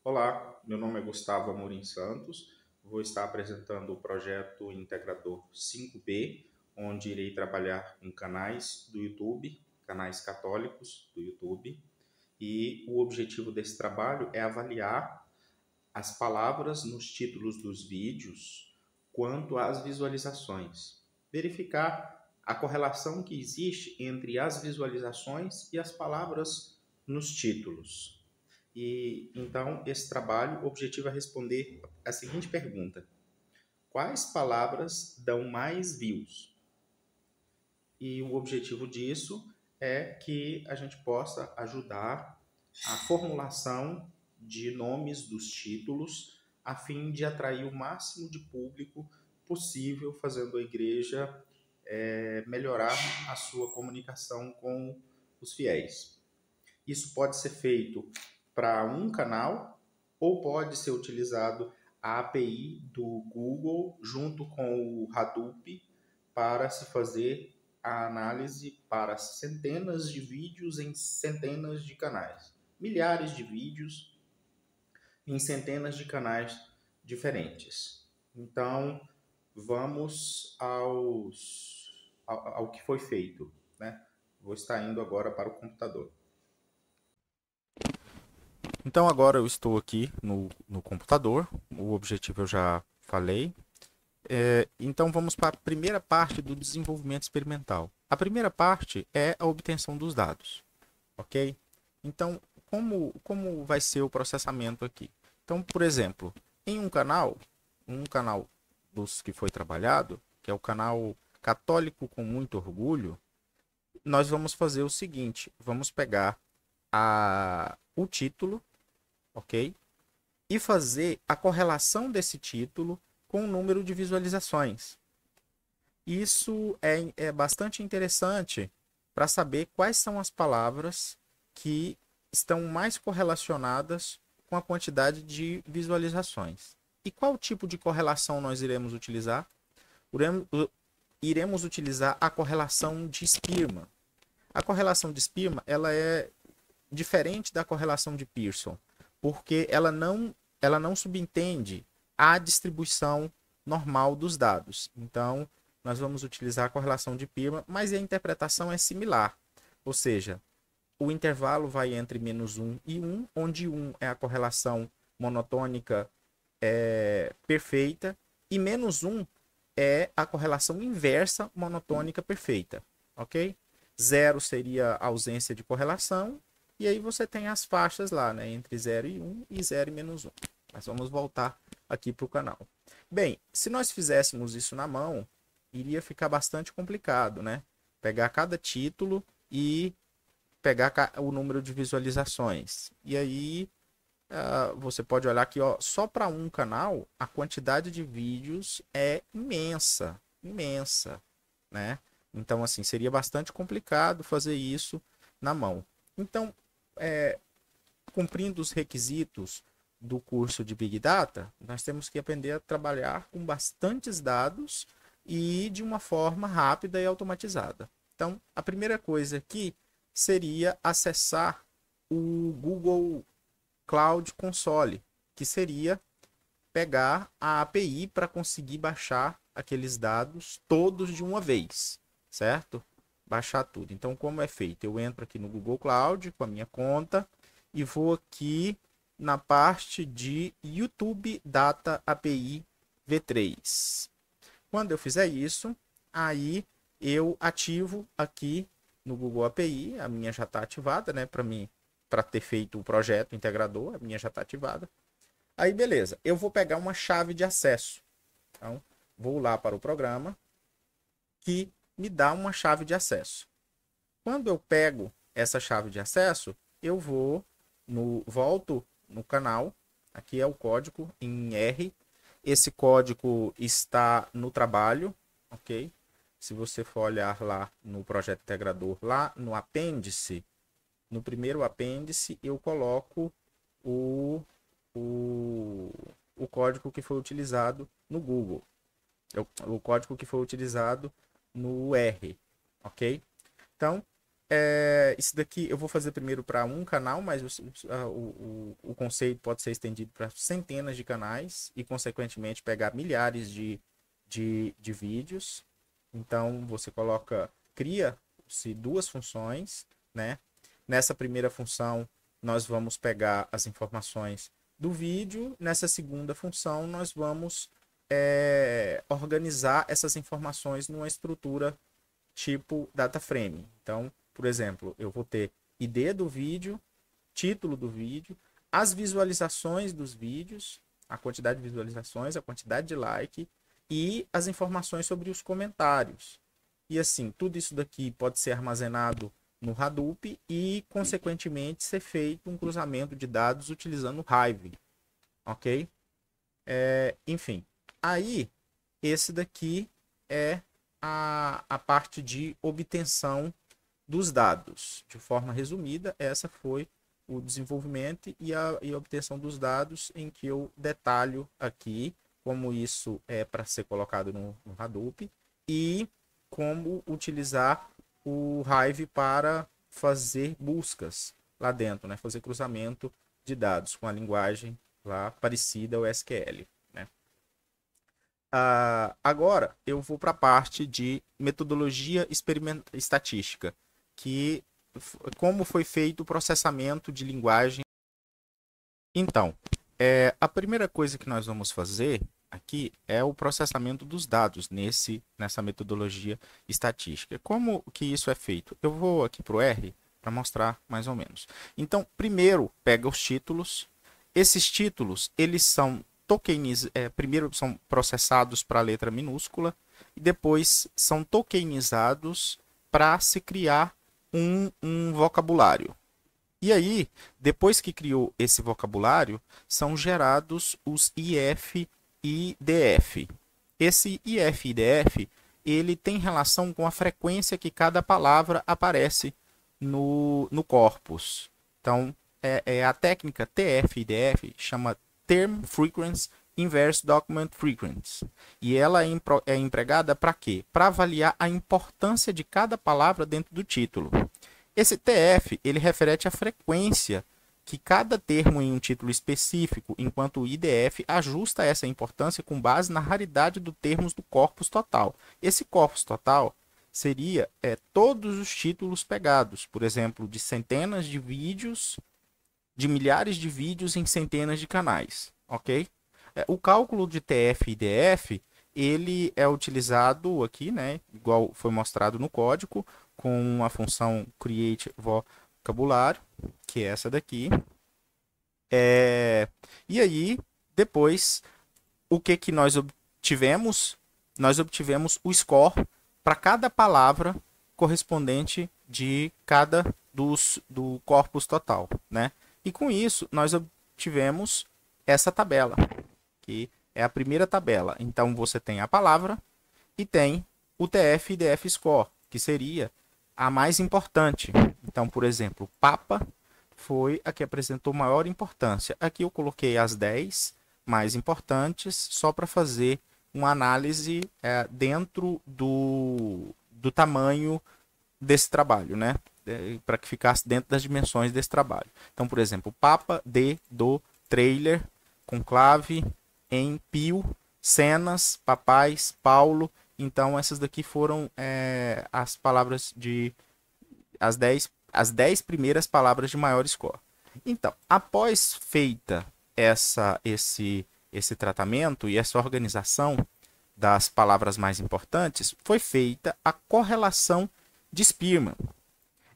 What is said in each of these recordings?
Olá, meu nome é Gustavo Amorim Santos. Vou estar apresentando o projeto Integrador 5B, onde irei trabalhar com canais do YouTube, canais católicos do YouTube, e o objetivo desse trabalho é avaliar as palavras nos títulos dos vídeos quanto às visualizações. Verificar a correlação que existe entre as visualizações e as palavras nos títulos. E então esse trabalho, o objetivo é responder a seguinte pergunta: quais palavras dão mais views? E o objetivo disso é que a gente possa ajudar a formulação de nomes dos títulos a fim de atrair o máximo de público possível, fazendo a igreja melhorar a sua comunicação com os fiéis. Isso pode ser feito para um canal ou pode ser utilizado a API do Google junto com o Hadoop para se fazer a análise para centenas de vídeos em centenas de canais, milhares de vídeos em centenas de canais diferentes. Então, vamos ao que foi feito, né? Vou estar indo agora para o computador. Então agora eu estou aqui no computador, o objetivo eu já falei. Então vamos para a primeira parte do desenvolvimento experimental. A primeira parte é a obtenção dos dados, ok? Então, como vai ser o processamento aqui? Então, por exemplo, em um canal dos que foi trabalhado, que é o canal Católico com Muito Orgulho, nós vamos fazer o seguinte, vamos pegar o título, ok? E fazer a correlação desse título com o número de visualizações. Isso é bastante interessante para saber quais são as palavras que estão mais correlacionadas com a quantidade de visualizações. E qual tipo de correlação nós iremos utilizar? Iremos utilizar a correlação de Spearman. A correlação de Spearman ela é diferente da correlação de Pearson, porque ela não subentende a distribuição normal dos dados. Então, nós vamos utilizar a correlação de Pearman, mas a interpretação é similar. Ou seja, o intervalo vai entre -1 e 1, onde 1 é a correlação monotônica perfeita e -1 é a correlação inversa monotônica perfeita, ok? 0 seria a ausência de correlação e aí você tem as faixas lá, né, entre 0 e 1 e 0 e -1. Mas vamos voltar aqui para o canal. Bem, se nós fizéssemos isso na mão, iria ficar bastante complicado, né? Pegar cada título e pegar o número de visualizações. E aí você pode olhar aqui, ó, só para um canal, a quantidade de vídeos é imensa, imensa, né? Então, assim, seria bastante complicado fazer isso na mão. Então, cumprindo os requisitos do curso de Big Data, nós temos que aprender a trabalhar com bastantes dados e de uma forma rápida e automatizada. Então, a primeira coisa aqui seria acessar o Google Cloud Console, que seria pegar a API para conseguir baixar aqueles dados todos de uma vez, certo? Baixar tudo. Então, como é feito? Eu entro aqui no Google Cloud com a minha conta e vou aqui na parte de YouTube Data API V3. Quando eu fizer isso, aí eu ativo aqui no Google API, a minha já está ativada, né? Para ter feito o projeto integrador, a minha já está ativada. Aí, beleza, eu vou pegar uma chave de acesso. Então, vou lá para o programa que me dá uma chave de acesso. Quando eu pego essa chave de acesso, eu volto no canal. Aqui é o código em R. Esse código está no trabalho, ok? Se você for olhar lá no projeto integrador, lá no apêndice, no primeiro apêndice, eu coloco o, o, o código que foi utilizado no Google. O código que foi utilizado no R, ok? Então, isso daqui eu vou fazer primeiro para um canal, mas o conceito pode ser estendido para centenas de canais e, consequentemente, pegar milhares de vídeos. Então, você cria-se duas funções, né? Nessa primeira função, nós vamos pegar as informações do vídeo. Nessa segunda função, nós vamos organizar essas informações numa estrutura tipo data frame. Então, por exemplo, eu vou ter ID do vídeo, título do vídeo, as visualizações dos vídeos, a quantidade de visualizações, a quantidade de like e as informações sobre os comentários. E assim, tudo isso daqui pode ser armazenado no Hadoop e, consequentemente, ser feito um cruzamento de dados utilizando o Hive. Ok? Enfim, aí, esse daqui é a parte de obtenção dos dados. De forma resumida, essa foi o desenvolvimento e a obtenção dos dados, em que eu detalho aqui como isso é para ser colocado no Hadoop e como utilizar o Hive para fazer buscas lá dentro, né? Fazer cruzamento de dados com a linguagem lá parecida ao SQL. Né? Agora eu vou para a parte de metodologia estatística, que como foi feito o processamento de linguagem. Então, a primeira coisa que nós vamos fazer aqui é o processamento dos dados nessa metodologia estatística. Como que isso é feito? Eu vou aqui para o R para mostrar mais ou menos. Então, primeiro pega os títulos. Esses títulos, eles são primeiro são processados para a letra minúscula e depois são tokenizados para se criar um vocabulário. E aí, depois que criou esse vocabulário, são gerados os IF e DF. Esse IF e DF, ele tem relação com a frequência que cada palavra aparece no corpus. Então, a técnica TF e DF chama Term Frequency Inverse Document Frequency. E ela é empregada para quê? Para avaliar a importância de cada palavra dentro do título. Esse TF, ele refere à frequência que cada termo em um título específico, enquanto o IDF ajusta essa importância com base na raridade dos termos do corpus total. Esse corpus total seria todos os títulos pegados, por exemplo, de centenas de vídeos, de milhares de vídeos em centenas de canais, ok? O cálculo de TF e IDF, ele é utilizado aqui, né, igual foi mostrado no código, com a função create vocabulário, que é essa daqui. E aí, depois, o que nós obtivemos? Nós obtivemos o score para cada palavra correspondente de cada do corpus total, né? E com isso, nós obtivemos essa tabela, que é a primeira tabela. Então, você tem a palavra e tem o TF e DF score, que seria a mais importante. Então, por exemplo, Papa foi a que apresentou maior importância. Aqui eu coloquei as 10 mais importantes, só para fazer uma análise dentro do tamanho desse trabalho, né? Para que ficasse dentro das dimensões desse trabalho. Então, por exemplo, Papa, do, trailer, conclave, em, pio, cenas, papais, Paulo. Então, essas daqui foram as palavras as 10 primeiras palavras de maior score. Então, após feita esse tratamento e essa organização das palavras mais importantes, foi feita a correlação de Spearman.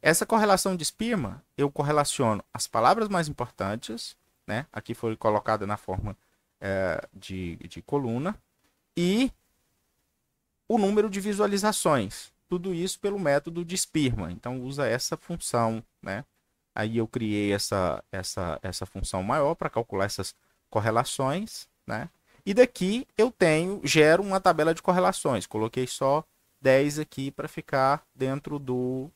Essa correlação de Spearman, eu correlaciono as palavras mais importantes, né? Aqui foi colocada na forma de coluna, e o número de visualizações. Tudo isso pelo método de Spearman. Então, usa essa função, né? Aí eu criei essa função maior para calcular essas correlações, né? E daqui eu gero uma tabela de correlações. Coloquei só 10 aqui para ficar dentro do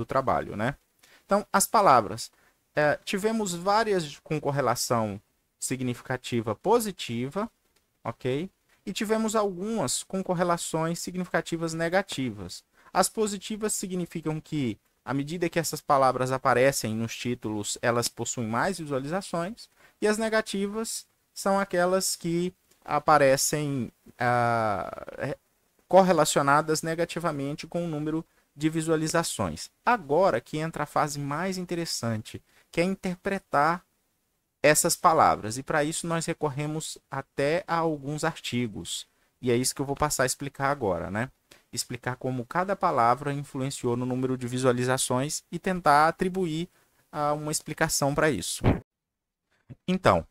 trabalho, né? Então, as palavras. Tivemos várias com correlação significativa positiva, ok? E tivemos algumas com correlações significativas negativas. As positivas significam que À medida que essas palavras aparecem nos títulos, elas possuem mais visualizações, e as negativas são aquelas que aparecem correlacionadas negativamente com o número de visualizações. Agora que entra a fase mais interessante, que é interpretar essas palavras. E para isso nós recorremos até a alguns artigos. E é isso que eu vou passar a explicar agora, né? Explicar como cada palavra influenciou no número de visualizações e tentar atribuir uma explicação para isso. Então,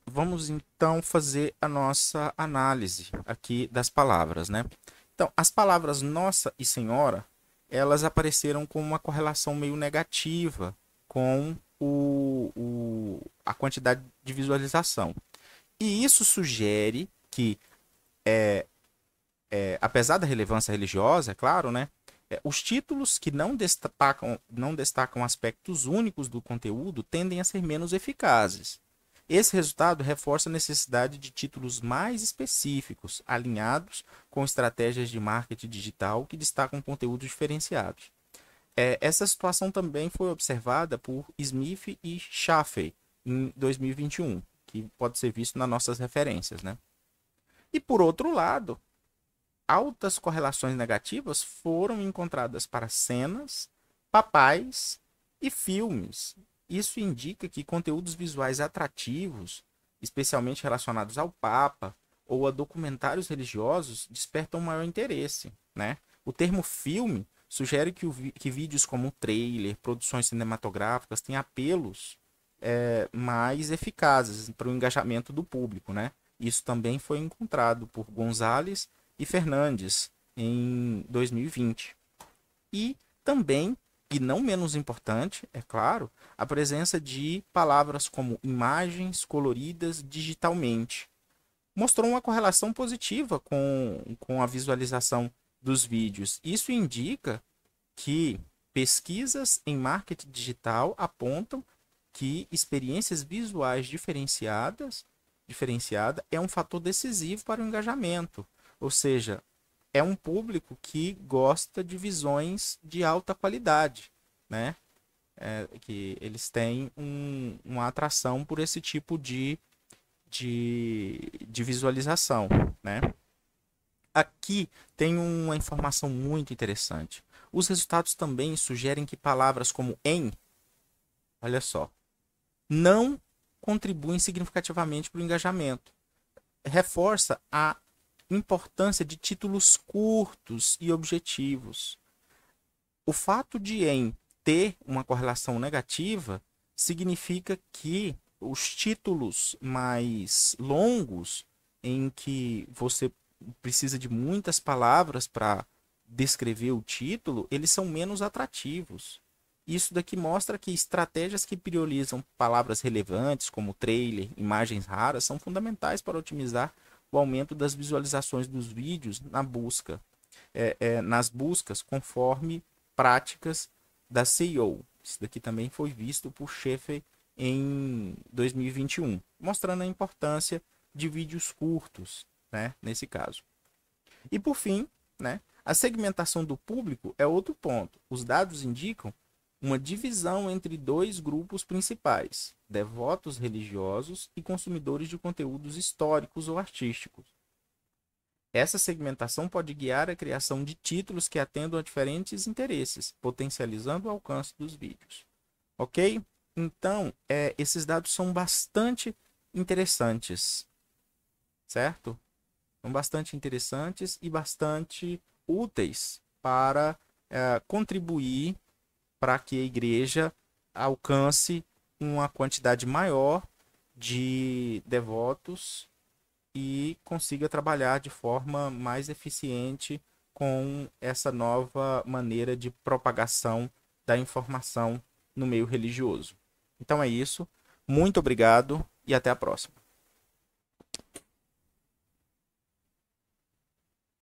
vamos então fazer a nossa análise aqui das palavras, né? Então, as palavras Nossa e Senhora, elas apareceram com uma correlação meio negativa com a quantidade de visualização. E isso sugere que, apesar da relevância religiosa, é claro, né? Os títulos que não destacam aspectos únicos do conteúdo tendem a ser menos eficazes. Esse resultado reforça a necessidade de títulos mais específicos, alinhados com estratégias de marketing digital que destacam conteúdos diferenciados. Essa situação também foi observada por Smith e Chaffee em 2021, que pode ser visto nas nossas referências, né? E por outro lado, altas correlações negativas foram encontradas para cenas, papais e filmes. Isso indica que conteúdos visuais atrativos, especialmente relacionados ao Papa ou a documentários religiosos, despertam maior interesse, né? O termo filme sugere que vídeos como trailer, produções cinematográficas têm apelos mais eficazes para o engajamento do público, né? Isso também foi encontrado por Gonzalez e Fernandes em 2020. E também, e não menos importante, é claro, a presença de palavras como imagens coloridas digitalmente. Mostrou uma correlação positiva com a visualização dos vídeos. Isso indica que pesquisas em marketing digital apontam que experiências visuais diferenciada é um fator decisivo para o engajamento. Ou seja, é um público que gosta de visões de alta qualidade, né? Que eles têm uma atração por esse tipo de visualização, né? Aqui tem uma informação muito interessante. Os resultados também sugerem que palavras como em, olha só, não contribuem significativamente para o engajamento. Reforça a importância de títulos curtos e objetivos. O fato de em ter uma correlação negativa significa que os títulos mais longos, em que você precisa de muitas palavras para descrever o título, eles são menos atrativos. Isso daqui mostra que estratégias que priorizam palavras relevantes, como trailer, imagens raras, são fundamentais para otimizar o aumento das visualizações dos vídeos nas buscas, conforme práticas da SEO. Isso daqui também foi visto por Sheffer em 2021, mostrando a importância de vídeos curtos, né, nesse caso. E por fim, né, a segmentação do público é outro ponto. Os dados indicam uma divisão entre dois grupos principais: devotos religiosos e consumidores de conteúdos históricos ou artísticos. Essa segmentação pode guiar a criação de títulos que atendam a diferentes interesses, potencializando o alcance dos vídeos. Ok? Então, esses dados são bastante interessantes, certo? São bastante interessantes e bastante úteis para contribuir para que a igreja alcance uma quantidade maior de devotos e consiga trabalhar de forma mais eficiente com essa nova maneira de propagação da informação no meio religioso. Então é isso. Muito obrigado e até a próxima.